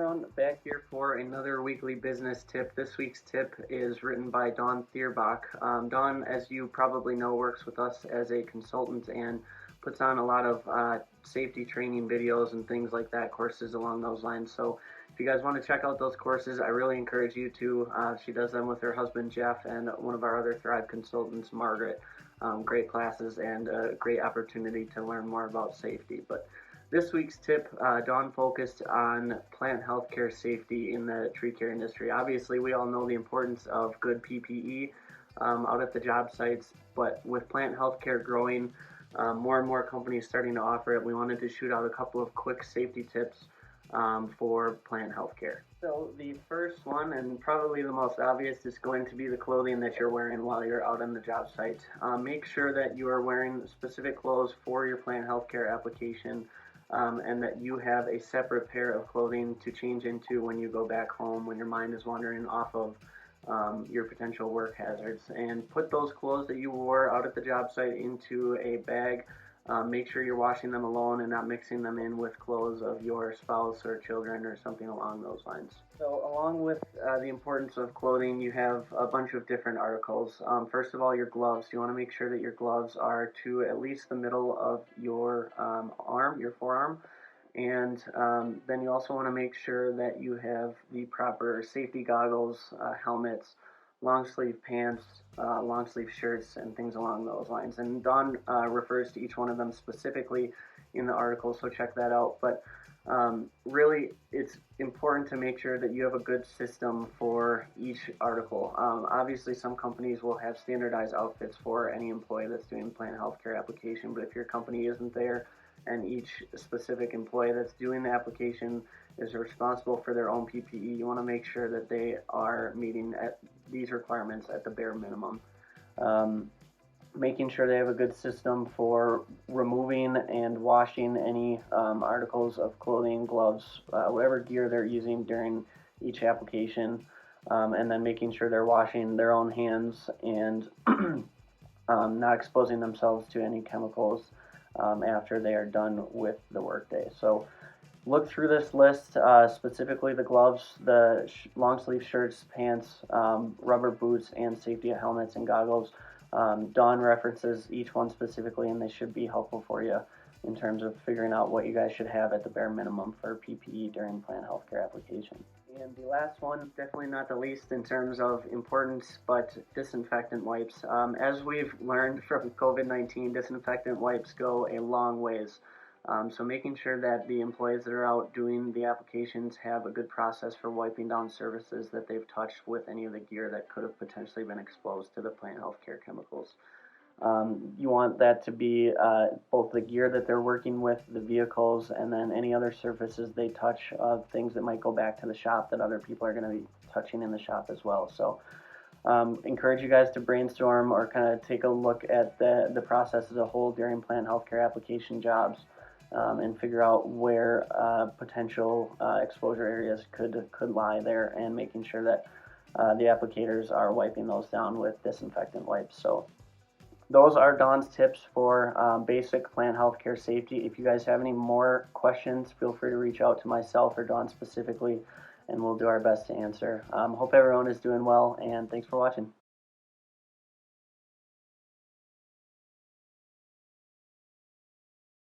everyone, back here for another weekly business tip. This week's tip is written by Dawn Thierbach. Dawn, as you probably know, works with us as a consultant and puts on a lot of safety training videos and things like that, courses along those lines. So if you guys want to check out those courses, I really encourage you to. She does them with her husband Jeff and one of our other Thrive consultants, Margaret. Great classes and a great opportunity to learn more about safety. But this week's tip, Dawn focused on plant healthcare safety in the tree care industry. Obviously, we all know the importance of good PPE out at the job sites, but with plant healthcare growing, more and more companies starting to offer it, we wanted to shoot out a couple of quick safety tips for plant healthcare. So the first one, and probably the most obvious, is going to be the clothing that you're wearing while you're out on the job site. Make sure that you are wearing specific clothes for your plant healthcare application. And that you have a separate pair of clothing to change into when you go back home, when your mind is wandering off of your potential work hazards. And put those clothes that you wore out at the job site into a bag. Make sure you're washing them alone and not mixing them in with clothes of your spouse or children or something along those lines. So along with the importance of clothing, you have a bunch of different articles. First of all, your gloves. You want to make sure that your gloves are to at least the middle of your arm, your forearm. And then you also want to make sure that you have the proper safety goggles, helmets, long sleeve pants, long sleeve shirts, and things along those lines. And Dawn refers to each one of them specifically in the article, so check that out. But really, it's important to make sure that you have a good system for each article. Obviously, some companies will have standardized outfits for any employee that's doing plant healthcare application, but if your company isn't there, and each specific employee that's doing the application is responsible for their own PPE, you want to make sure that they are meeting these requirements at the bare minimum. Making sure they have a good system for removing and washing any articles of clothing, gloves, whatever gear they're using during each application, and then making sure they're washing their own hands and not exposing themselves to any chemicals after they are done with the workday. So look through this list, specifically the gloves, the long sleeve shirts, pants, rubber boots, and safety helmets and goggles. Dawn references each one specifically, and they should be helpful for you in terms of figuring out what you guys should have at the bare minimum for PPE during plant healthcare application. And the last one, definitely not the least in terms of importance, but disinfectant wipes. As we've learned from COVID-19, disinfectant wipes go a long ways. So making sure that the employees that are out doing the applications have a good process for wiping down surfaces that they've touched with any of the gear that could have potentially been exposed to the plant healthcare chemicals. You want that to be both the gear that they're working with, the vehicles, and then any other surfaces they touch of things that might go back to the shop that other people are going to be touching in the shop as well. So encourage you guys to brainstorm or kind of take a look at the process as a whole during plant healthcare application jobs. And figure out where potential exposure areas could lie there, and making sure that the applicators are wiping those down with disinfectant wipes. So those are Dawn's tips for basic plant healthcare safety. If you guys have any more questions, feel free to reach out to myself or Dawn specifically, and we'll do our best to answer. Hope everyone is doing well, and thanks for watching.